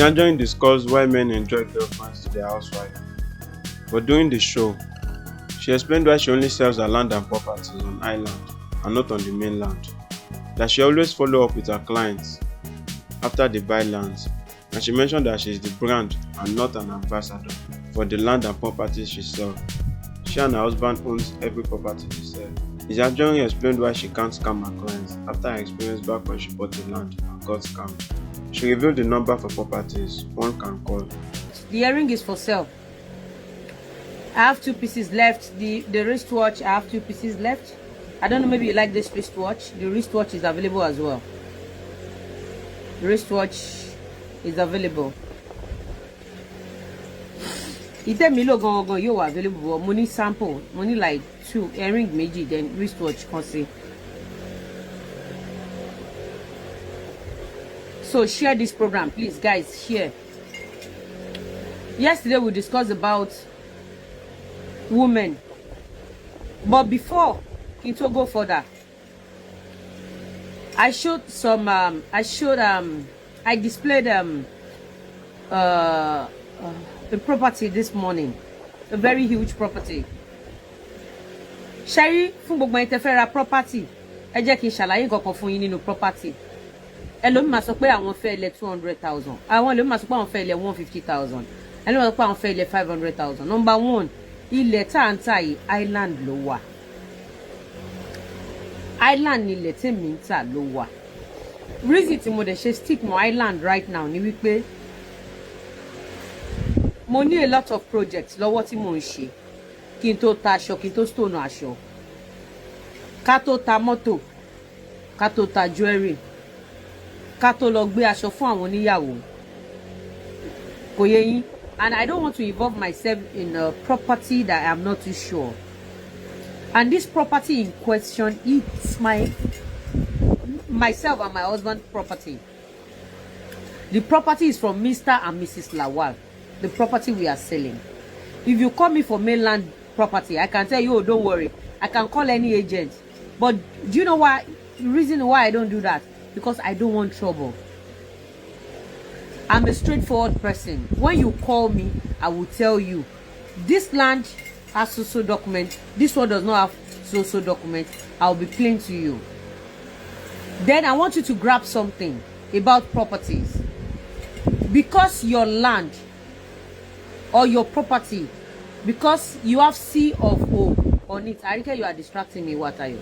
Nyanjoin discussed why men enjoy girlfriends to their housewife, but during the show, she explained why she only sells her land and properties on island and not on the mainland, that she always follow up with her clients after they buy lands, and she mentioned that she is the brand and not an ambassador for the land and properties she sells. She and her husband owns every property she sells. Nyanjoin explained why she can't scam her clients after her experience back when she bought the land and got scammed. She revealed the number for properties one can call. The earring is for sale. I have 2 pieces left. The wristwatch, I have 2 pieces left. I don't know, maybe you like this wristwatch. The wristwatch is available as well. The wristwatch is available. Itemilo go you available. Money sample. Money like 2 earring meji, then wristwatch can see. So share this program, please, guys. Share. Yesterday we discussed about women, but before to go further, I showed some. I displayed a property this morning, a very huge property. Sherry fún gbogbo interfere property. Ẹ jẹ́ kí n ṣàlàyé nǹkan fún yín nínú property. Ẹlòmíì máa sọ pé àwọn fẹ́ ilẹ̀ 200,000. Àwọn ẹlòmíì máa sọ pé àwọn fẹ́ ilẹ̀ 150,000. Ẹlòmíì máa sọ pé àwọn fẹ́ ilẹ̀ 500,000. Number 1, ilẹ̀ tá ń tà yìí island ló wà. Island ni ilẹ̀ tí mi ń tà ló wà. Reason tí mo dẹ̀ ṣe stick mọ́ island right now ni wípé mo ní a lot of projects lọ́wọ́ tí mo ń ṣe kí n tó ta aṣọ, kí n tó stone aṣọ, ká tó ta mọ́tò, ká tó ta jewelry, ká tó lọ gbé aṣọ fún àwọn oníyàwó. Kò yé yín? And I don't want to involve myself in a property that I'm not too sure. And this property in question, it's myself and my husband's property. The property is from Mr. and Mrs. Lawal. The property we are selling. If you call me for mainland property, I can tell you, oh, don't worry. I can call any agent. But do you know why? The reason why I don't do that? Because I don't want trouble. I'm a straightforward person. When you call me, I will tell you, this land has so document. This one does not have so document. I'll be plain to you. Then I want you to grab something about properties. Because your land or your property, because you have C of O on it. Arike, you are distracting me. What are you?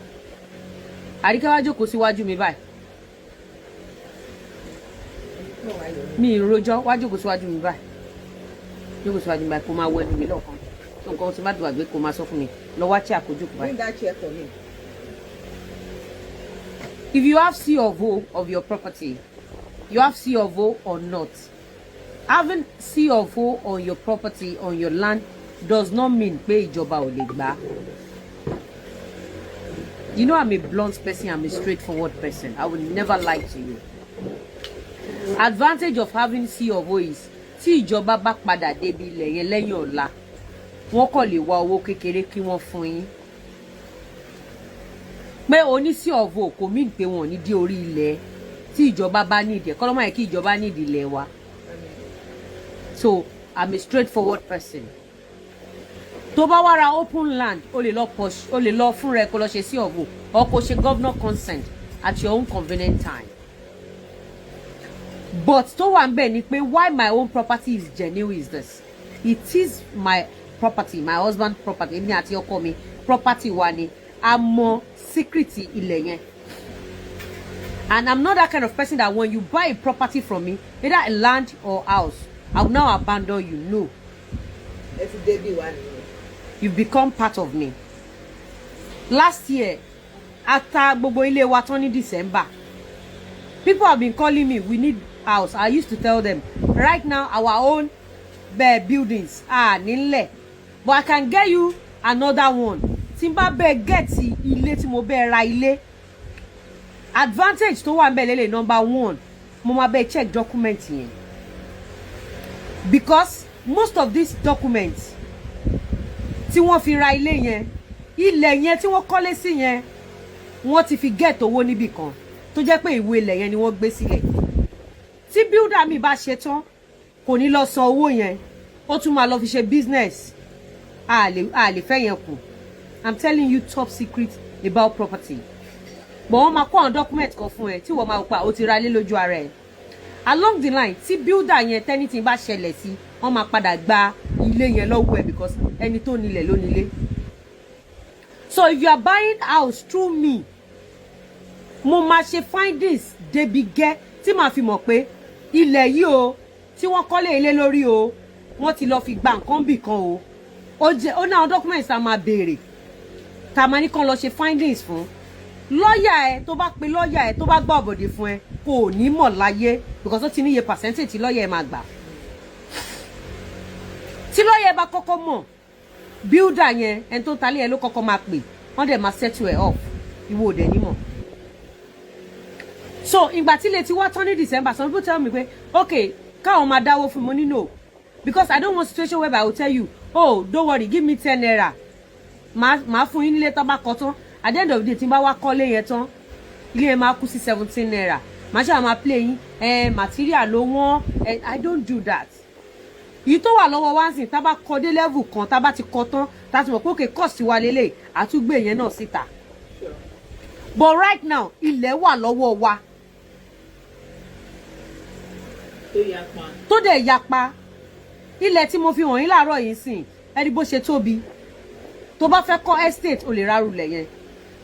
Arike, wájú kò síwájú mi báyìí. Mi ìròjọ́ wájú kò síwájú mi báyìí. Jókòó síwájú mi báyìí kó máa wọ ẹnu mi lọ́kàn. So nǹkan tí bá dùn àgbẹ̀ kó máa sọ fún mi. Lọ wá chair kó jókòó báyìí. Bring that chair for me. If you have C of O of your property, you have C of O or not. Having C of O on your property, on your land, does not mean pé ìjọba ò lè gbà. You know, I'm a blunt person, I'm a straightforward person. I will never lie to you. Advantage of having C of O is, tí ìjọba bá padà débi ilẹ̀ yẹn lẹ́yìn ọ̀la, wọ́n kàn lè wá owó kékeré kí wọ́n fún yín. Pé oní C of O kò mean pé wọ́n ní dé orí ilẹ̀ tí ìjọba bá need ẹ̀. Kọ́lọ́mọ̀ yẹ kí ìjọba need ilẹ̀ wa. So, I'm a straightforward person. Tó bá wá ra open land, o lè lọ fún rẹ kó lọ ṣe C of O, or kó ṣe governor consent at your own convenient time. But tó wà ńbẹ̀ ni pé why my own property is genuine is this. It is my property, my husband's property. Èmi àti ọkọ mi property wa ni. A mọ secret ilẹ̀ yẹn. And I'm not that kind of person that when you buy a property from me, either a land or house, I will now abandon you. No. You become part of me. Last year, after gbogbo ilé wa tán ní December, people have been calling me, we need house. I used to tell them, right now, our own buildings are nílẹ̀. But I can get you another one. Tí n bá bẹ́ẹ̀ get ilé tí mo bẹ́ẹ̀ ra ilé. Advantage tó wà ńbẹ̀ lélẹ̀ number 1, mo máa bẹ́ẹ̀ check document yẹn. Because most of these documents tí wọ́n fi ra ilé yẹn, ilẹ̀ yẹn tí wọ́n kọ́lé sí yẹn, wọ́n ti fi get owó níbì kan tó jẹ́ pé ìwé ilẹ̀ yẹn ni wọ́n gbé sílẹ̀. Tí builder mi bá ṣe tán kò ní lọ san owó yẹn ó tún máa lọ fi ṣe business a lè fẹ́ yẹn kù. I'm telling you top secret about property. But wọ́n máa kó àwọn document kan fún ẹ tí wọ́n máa pa ó ti ra lé lójú ara ẹ̀. Along the line tí builder yẹn tẹ́nítì bá ṣẹlẹ̀ sí wọ́n máa padà gba ilé yẹn lọ́wọ́ ẹ̀ because ẹni tó nílẹ̀ ló nílé. So if you are buying house through me mo máa ṣe findings débi gẹ́ tí màá fi mọ̀ pé ilẹ̀ yìí o tí wọ́n kọ́lé ilé lórí o wọ́n ti lọ fi gba nǹkan bì kan o ó ní àwọn documents tá a máa béèrè tá a máa ní kàn lọ ṣe findings fún lọ́ọ̀yà ẹ tó bá pe lọ́ọ̀yà ẹ tó bá gbọ́ ọ̀bọ̀dé fún ẹ kò ní mọ̀ láyé because ó ti níye percentage tí lọ́ọ̀yà ẹ máa gbà tí lọ́ọ̀yà ẹ bá kọ́kọ́ mọ̀ builder yẹn ẹni tó talé ẹ ló kọ́kọ́ máa pè wọ́n dẹ̀ máa settle ẹ off ìwọ ò dẹ̀ ní mọ̀. So ìgbà tí ilé ti wá tán ní December some people tell me pé okay káwọn máa dáwó fún mo ní no because I don't want situation where I will tell you oh don't worry give me 10 naira máa fún yín nílé tó bá kọ́ tán at the end of the day tí n bá wá kọ́lé yẹn tán ilé yẹn máa kú sí 17 naira màá ṣáà máa play yín material ló wọ́n I don't do that. Èyí tó wà lọ́wọ́ wá sí tá bá kọ́ dé level kan tá bá ti kọ́ tán tá ti mọ̀ pé okay cost wa lélẹ̀ àtúgbé yẹn náà síta but right now ilẹ̀ wà lọ́wọ́ wa tó dẹ̀ yapa ilẹ̀ tí mo fi hàn yín láàárọ̀ yìí sìn ẹni bó ṣe tóbi tó bá fẹ́ kọ́ estate o lè rárulẹ̀ yẹn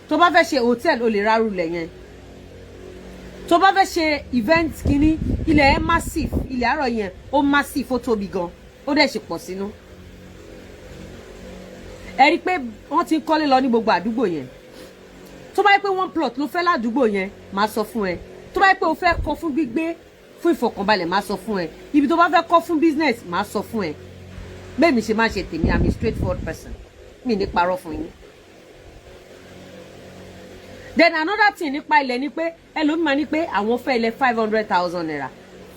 tó bá fẹ́ ṣe hotel o lè rárulẹ̀ yẹn tó bá fẹ́ ṣe event kínní ilẹ̀ yẹn massive ilẹ̀ àárọ̀ yẹn ó massive ó tóbi gan ó dẹ̀ ṣe pọ̀ sínú ẹ rí i pé wọ́n ti ń kọ́lé lọ ní gbogbo àdúgbò yẹn tó bá yẹ pé one plot ló fẹ́ ládùúgbò yẹn máa sọ fún ẹ tó bá yẹ pé o fẹ́ kọ́ fún gbígbé fún ìfọ̀kànbalẹ̀ máa sọ fún ẹ ibi tó bá fẹ́ kọ́ fún business máa sọ fún ẹ bẹ́ẹ̀ mi ṣe máa ṣe tèmi I'm a straightforward person mi ní parọ́ fún yín. Then another thing nípa ilẹ̀ ni pé ẹlòmíì ní pé àwọn fẹ́ ilẹ̀ 500,000 naira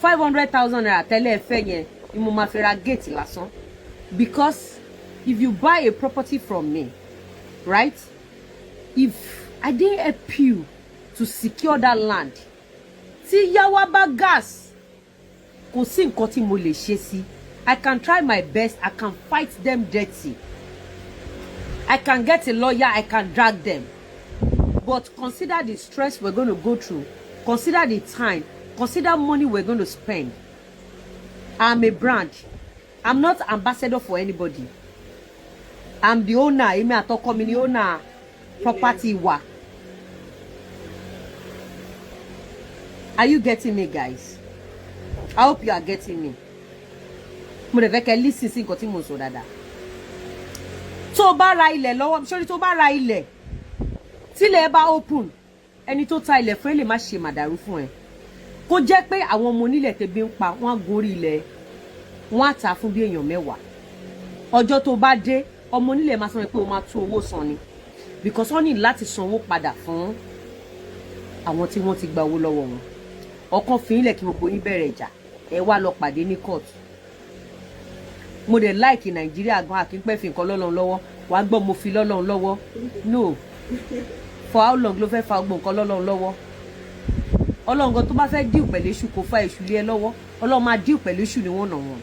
500,000 naira tẹ́lẹ̀ fẹ́ yẹn ni mo máa fi ra gate lásán because if you buy a property from me right if I didn't help you to secure that land tí yáwá bá gas kò sí nǹkan tí mo lè ṣe sí I can try my best I can fight them dirty I can get a lawyer I can drag them but consider the stress we're going to go through consider the time consider money we're going to spend. I'm a brand I'm not ambassador for anybody I'm the owner èmi àtọkọ mi ni owner property wa. Are you getting me guys? I hope you are getting me. Mo dẹ̀ fẹ́ kẹ́ listen sí nǹkan tí mo sọ dáadáa. Tó bá ra ilẹ̀ lọ́wọ́ sórí tó bá ra ilẹ̀ tí ilẹ̀ bá open ẹni tó ta ilẹ̀ fún ẹ lè má ṣe màdàrú fún ẹ. Kó jẹ́ pé àwọn ọmọ onílẹ̀ tẹ́bi ń pa wọ́n á gorí ilẹ̀ wọ́n á tà fún bí èèyàn 10. Ọjọ́ tó bá dé ọmọ onílẹ̀ máa sọ pé o máa tún owó san ni because wọ́n ní láti san owó padà fún àwọn tí wọ́n ti gba owó lọ́wọ́ wọn. Ọ̀kan fi ilẹ̀ kí gbogbo yín bẹ̀rẹ̀ ìjà ẹ wá lọ pàdé ní court. Mo dẹ̀ like Nàìjíríà gan akínpẹ́ fi nǹkan lọ́lọ́run lọ́wọ́ wàá gbọ́ mo fi lọ́lọ́run lọ́wọ́ no for how long ló fẹ́ fa gbogbo nǹkan lọ́lọ́run lọ́wọ́ Ọlọ́run gan tó bá fẹ́ díù pẹ̀lú èṣù kó fa èṣù lé ẹ lọ́wọ́ Ọlọ́run máa díù pẹ̀lú èṣù ní wọ́n nà wọ́n.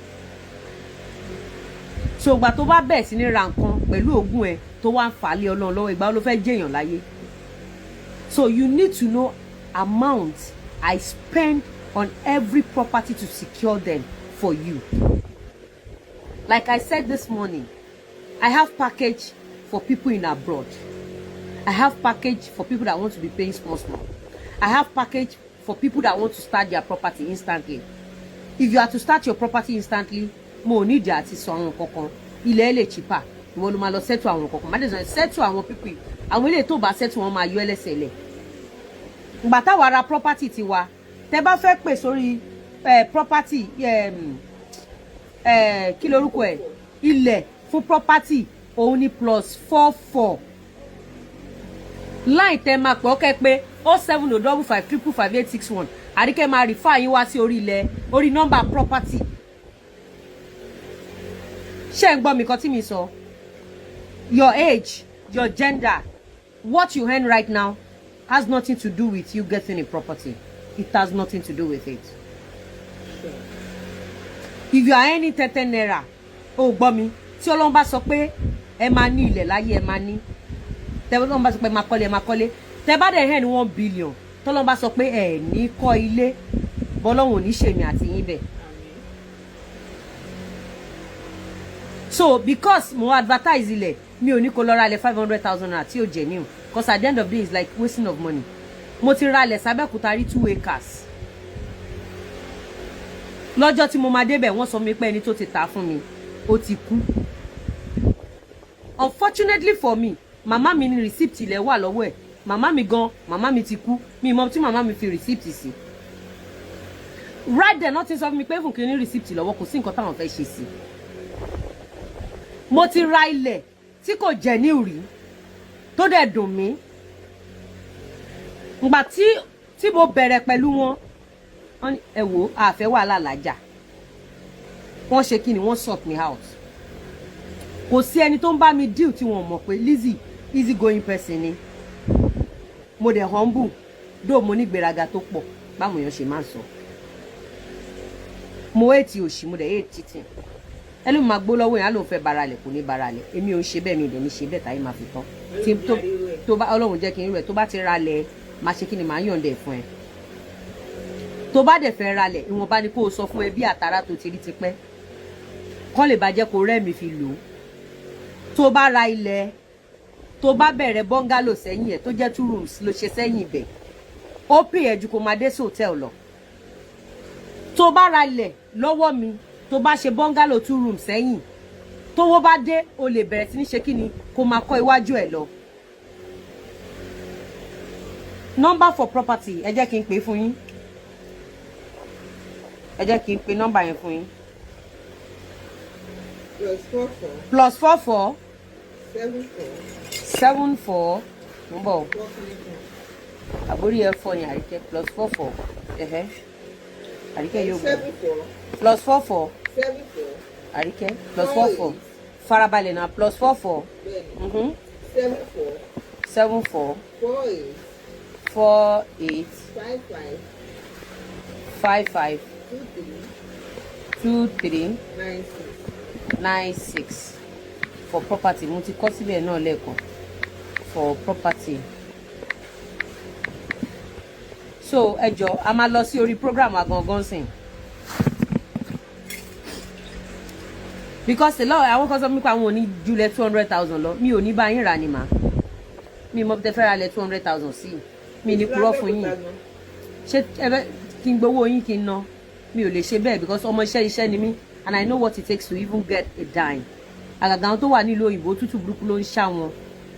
So ìgbà tó bá bẹ̀ẹ̀ sí ní ra nǹkan pẹ̀lú òògùn ẹ tó wá ń fà lé Ọlọ́run lọ́wọ́ ìgbà ló fẹ́ jẹ́yàn láyé. So you need to know amount I spend on every property to secure them for you. Like I said this morning, I have package for people in abroad. I have package for people that want to be paying small. I have package for people that want to start their property instantly. If you are to start your property instantly, mo need àti sọ àwọn kankan. Ilẹ̀ lè cheaper. Ìwọ ló máa lọ settle àwọn kankan. Má dẹ̀ settle àwọn people. Àwọn ilé tó bá settle wọn máa yọ ẹlẹ́sẹ̀ lẹ̀. Ìgbà tá wá ra property ti wa. Tẹ́ bá fẹ́ pè sórí property kí lorúkọ ẹ̀ ilẹ̀ fún property òun ni +44 line tẹ́ máa pè ọkẹ́ pé 07055555861 àríkẹ́ máa refer yín wá sí orí ilẹ̀ orí nọ́mbà property. Ṣé ń gbọ́ mi kan tí mi sọ? Your age, your gender, what you earn right now has nothing to do with you getting a property. It has nothing to do with it. if you are earning 10 naira ó gbọ́ mi tí Ọlọ́run bá sọ pé ẹ máa ní ilẹ̀ láyé ẹ máa ní tẹ́ Ọlọ́run bá sọ pé ẹ máa kọ́lé tẹ́ bá dẹ̀ earn 1 billion tọ́lọ́run bá sọ pé ẹ ní kọ́ ilé bọ́lọ́run ò ní ṣèmi àti yín bẹ́ẹ̀. So because mo advertise ilẹ̀ mi ò ní kó lọ ra ilẹ̀ 500,000 naira tí ò jẹ́ ní o because at the end of the day it's like wasting of money. Mo ti ra ilẹ̀ sábẹ́kúta rí 2 acres. Lọ́jọ́ tí mo máa débẹ̀ wọ́n sọ mi pé ẹni tó ti tà fún mi ó ti kú. Unfortunately for me màmá mi ní receipt ilẹ̀ wà lọ́wọ́ ẹ̀ màmá mi ti kú mi mọ̀ tí màmá mi fi receipt sí. Right there nothing sọ fún mi pé fún kí ní receipt lọ́wọ́ kò sí nǹkan táwọn fẹ́ ṣe sí. Mo ti ra ilẹ̀ tí kò jẹ́ ní rí tó dẹ̀ dùn mí. Ngbà tí mo bẹ̀rẹ̀ pẹ̀lú wọn ẹ wò àfẹ́ wàhálà lájà wọ́n ṣe kí ni wọ́n sort me out. Kò sí ẹni tó ń bá mi deal tí wọ́n mọ̀ pé Lizzy easy going person ni. Mo dẹ̀ humble dó mo ní gbéraga tó pọ̀ báwọn èèyàn ṣe máa ń sọ. Mo hate òṣì mo dẹ̀ hate cheating. Ẹlòmí máa gbó lọ́wọ́ yẹn á lóun fẹ́ baralẹ̀ kò ní baralẹ̀ èmi ò ń ṣe bẹ́ẹ̀ mi ò dẹ̀ ní ṣe bẹ́ẹ̀ táyé máa fi tán tó bá Ọlọ́run jẹ́ kí n rẹ̀ tó bá ti ralẹ̀ máa ṣe kí ni máa yọ̀ǹda ẹ̀ fún ẹ tó bá dẹ̀ fẹ́ ralẹ̀ ìwọ̀nba ni kó o sọ fún ẹ bí àtàrà tó ti rí tipẹ́ kọ́ lè bá jẹ́ kó rẹ́mi fi lò ó tó bá ra ilẹ̀ tó bá bẹ̀rẹ̀ bọ́ngálò sẹ́yìn ẹ̀ tó jẹ́ 2 rooms ló ṣe sẹ́yìn ibẹ̀ ó pè ẹ́ ju kó máa dé sí hòtẹ́ẹ̀lì lọ tó bá ra ilẹ̀ lọ́wọ́ mi tó bá ṣe bọ́ngálò 2 rooms sẹ́yìn tówó bá dé o lè bẹ̀rẹ̀ sí ní ṣe kí ni kó máa kọ́ iwájú ẹ̀ lọ. Number for property ẹ jẹ́ kí n pè fún yín ẹ jẹ́ kí n pè nọ́mbà yẹn fún yín. +44 74 ń bọ̀ àbórí ẹ fọ ni Àríkẹ́ +44 Àríkẹ́ yóò gbọ́ +44 Àríkẹ́ +44 farabalẹ̀ náà +44 74 48 55 23 96 for property mo ti kọ síbẹ̀ náà lẹ́ẹ̀kan for property. So ẹ jọ̀ọ́ a máa lọ sí orí program agangan sìn because àwọn kan sọ mi pé àwọn ò ní jùlẹ̀ 200,000 lọ mi ò ní bá yín rà ni mà mi mọ̀ tẹ́ fẹ́ ra lẹ̀ 200,000 sí mi ní purọ́ fún yín ṣé ẹ bẹ́ kí n gbowó yín kí n ná mi ò lè ṣe bẹ́ẹ̀ because ọmọ iṣẹ́ ni mí and I know what it takes to even get a dime àgàgà àwọn tó wà nílùú òyìnbó tútù burúkú ló ń ṣá wọn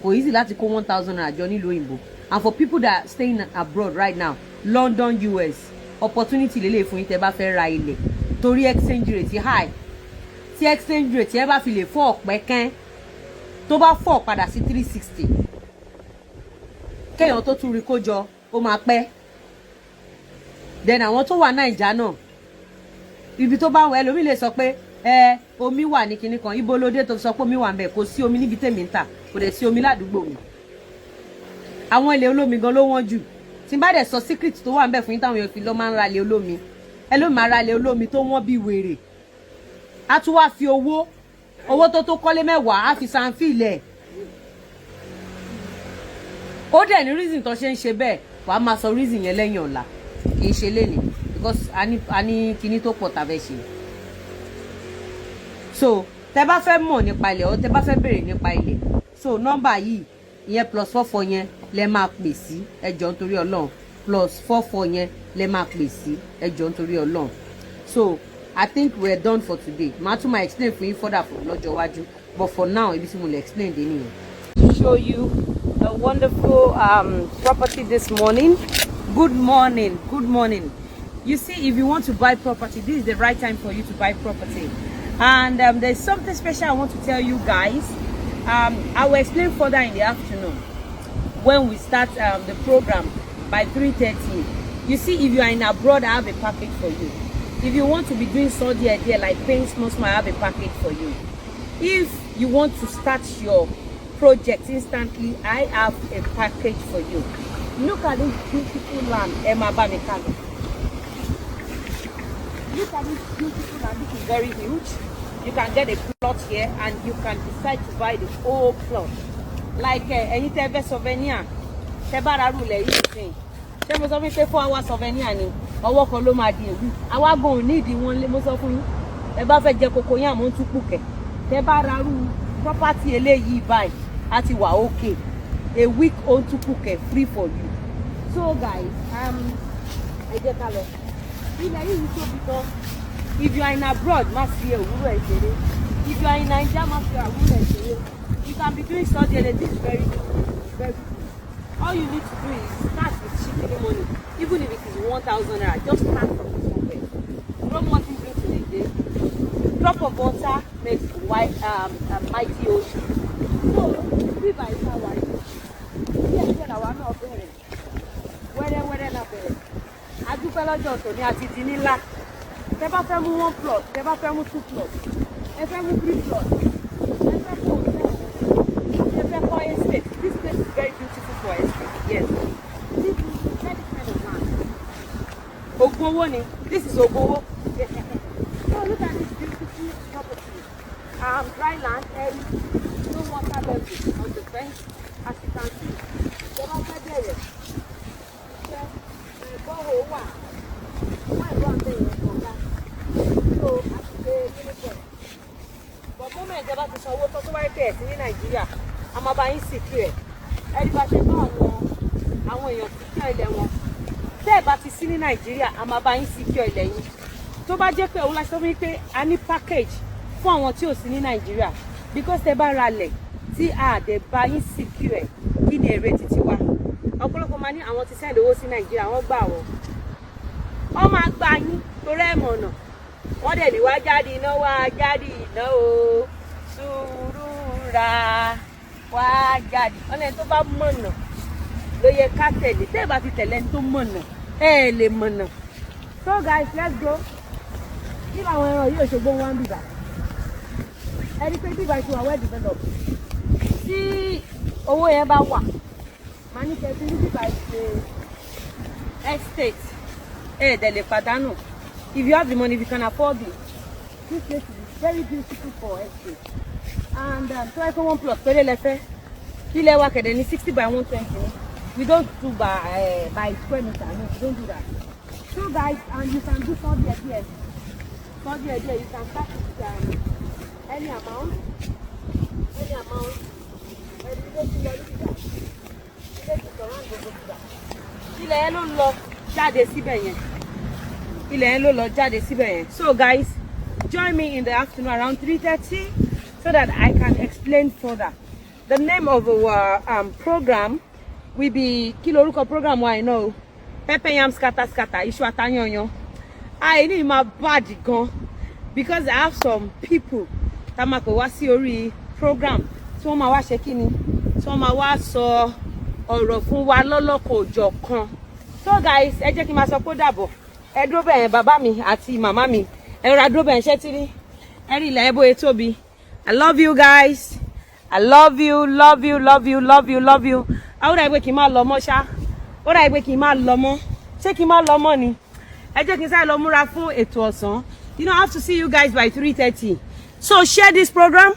kò easy láti kó 1,000 naira jọ nílùú òyìnbó and for people that are staying abroad right now London US opportunity lélẹ̀ fún yín tẹ́ bá fẹ́ ra ilẹ̀ torí exchange rate high tí exchange rate yẹn bá fi lè fọ́ ọ̀pẹ́ kẹ́n tó bá fọ́ padà sí 360 kéèyàn tó tún rí kó jọ ó máa pẹ́ then àwọn tó wà Naija náà ibi tó bá wọ ẹlòmíì lè sọ pé omi wà ní kinní kan ibo lóde tó sọ pé omi wà ń bẹ kò sí omi níbi tèmi ń tà kò dẹ̀ sí omi ládùúgbò mi àwọn ilé olómi gan ló wọ́n jù tí n bá dẹ̀ sọ secret tó wà ń bẹ fún yín táwọn èèyàn fi lọ́ máa ń ra ilé olómi ẹlòmíì máa ra ilé olómi tó wọ́n bí wèrè a tún wá fi owó tó kọ́lé mẹ́wàá á fi sanfilẹ̀ ó dẹ̀ ní reason tó ṣe ń ṣe bẹ́ẹ̀ wàá máa sọ reason yẹn lẹ́yìn ọ̀la kì í ṣe lénìí because a ní kinní tó pọ̀ tàbẹ́ ṣe so tẹ bá fẹ́ mọ̀ nípa ilẹ̀ ọ tẹ bá fẹ́ béèrè nípa ilẹ̀ so nọ́mbà yìí ìyẹn +44 yẹn lẹ máa pè sí ẹ jọ̀ọ́ nítorí Ọlọ́run +44 yẹn lẹ máa pè sí ẹ jọ̀ọ́ nítorí Ọlọ́run so I think we're done for today màá tún máa explain fún yín further for lọ́jọ́ iwájú but for now ibi tí mo lè explain dé nìyẹn. To show you a wonderful property this morning. Good morning. You see, if you want to buy property, this is the right time for you to buy property. And there's something special I want to tell you guys. I will explain further in the afternoon when we start the program by 3:30. You see, if you are in abroad, I have a package for you. If you want to be doing Saudi idea like paying small, I have a package for you. If you want to start your project instantly, I have a package for you. Look at this beautiful land, Emma Bamikano. Look at this beautiful land. This is very huge. You can get a plot here and you can decide to buy the whole plot. Like any type of souvenir. Tebara rule yìí. Ṣé mo sọ fún pé 4 hours souvenir ni. Ọwọ́ kan ló máa di èwì. Àwa gan ò ní ìdí wọn lé mo sọ fún yín. Ẹ bá fẹ́ jẹ koko yín àmọ́ tún pùkẹ́. Tebara rule property eléyìí báyìí àti wà okay. A week on to cook free for you. So guys, I get a lot. If you are in abroad, if you are in Nigeria, you can be doing something and this is very good. All you need to do is start with shipping money. Even if it is 1,000 naira, just start from this one. Drop what you do in a day. Drop of water makes a mighty ocean. So, we buy Hawaii. Wẹ́rẹ́ náà bẹ̀rẹ̀. Adúpẹ́ lọ́jọ́ ọ̀tọ̀ ni àti di nílá. Tẹ́ bá fẹ́ mú 1 plot, tẹ́ bá fẹ́ mú 2 plot, ẹ fẹ́ mú 3 plot, ẹ fẹ́ kọ́ hotel, ẹ fẹ́ kọ́ estate. This place is very beautiful for estate. Yes. This is very kind of land. Ogbowo ni. This is Ogbowo. So look at this beautiful property. Dry land, no water level on the fence, as you can see. But moment ẹ bá ti sanwó tó wáyé pé ẹ̀sìn ní Nàìjíríà a máa bá yín secure ẹni bá ṣe bá àwọn èèyàn secure ilẹ̀ wọn tẹ́ ẹ bá ti sí ní Nàìjíríà a máa bá yín secure ilẹ̀ yín tó bá jẹ́ pé òun la sọ fún yín pé a ní package fún àwọn tí ò sí ní Nàìjíríà because tẹ́ bá ralẹ̀ tí a dẹ̀ bá yín secure kí ni èrè títí wa ọ̀pọ̀lọpọ̀ máa ní àwọn tí send owó sí Nàìjíríà wọ́n gbà wọ́n máa gbà yín torí ẹ̀ mọ̀nà wọ́n dẹ̀ ní wá jáde iná o sùúrù ra wá jáde wọ́n lẹ́ni tó bá mọ̀nà ló yẹ ká tẹ̀lé tẹ́ ẹ bá ti tẹ̀lé ẹni tó mọ̀nà ẹ lè mọ̀nà. So guys, let's go. Kí làwọn ẹran yóò ṣògbó wọn bìbà ẹni pé bíbá ti wà well developed tí owó yẹn bá wà máa ní kẹ́sí ní bíbá ṣe estate dẹ̀ lè pàdánù. If you have the money, if you can afford it, this place is very beautiful for estate. And so I can 1 plot péré lẹ́fẹ́ kí lẹ wá kẹ̀dẹ̀ ní 60 by 120. We don't do by square meter. No, we don't do that. So guys, and you can do 40 ideas. 40 ideas, you can start with any amount. Ilẹ̀ yẹn ló lọ jáde síbẹ̀ yẹn. So guys, join me in the afternoon around 3:30 so that I can explain further. The name of our program will be kí lorúkọ program wa know pepper yam scatter iṣu atayanyan. I need my body gan because I have some people that máa pè wá sí orí program tí wọ́n máa wá ṣe kíni tí wọ́n máa wá sọ ọ̀rọ̀ fún wa lọ́lọ́kan-ò-jọ̀kan. So guys, ẹ jẹ́ kí n máa sọ pé ó dàbọ̀. Ẹ dúró bẹ́ẹ̀ bàbá mi àti màmá mi ẹ rọra dúró bẹ́ẹ̀ ṣẹ́ tí rí ẹ rí ilẹ̀ ẹ bóyá tóbi. I love you guys. I love you. Ó dà pé kí n máa lọ mọ́ ṣá ó dà pé kí n máa lọ mọ́ ṣé kí n máa lọ mọ́ ni ẹ jẹ́ kí n sáré lọ múra fún ètò ọ̀sán. You know, I have to see you guys by 3:30. So share this program,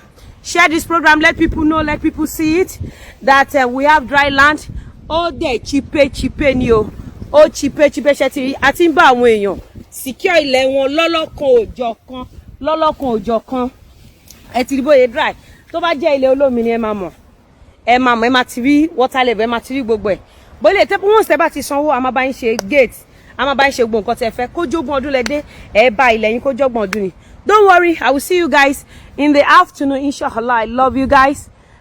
let people know, let people see it that we have dry land. Ó dẹ̀ chipe ni o. Ó chipe ṣe ti àti ń bá àwọn èèyàn secure ilẹ̀ wọn lọ́lọ́kan òjọ̀kan ẹ ti rí bóyá dry tó bá jẹ́ ilẹ̀ olómi ni ẹ máa ti rí water level ẹ máa ti rí gbogbo ẹ̀ bóyá tẹ́ wọ́n ṣe bá ti sanwó a máa bá yín ṣe gate a máa bá yín ṣe gbogbo nǹkan tẹ́ fẹ́ kó jogún ọdún lẹ́dẹ́ ẹ bá ilẹ̀ yín kó jogún ọdún ni. Don't worry, I will see you guys in the afternoon inshallah. I love you guys.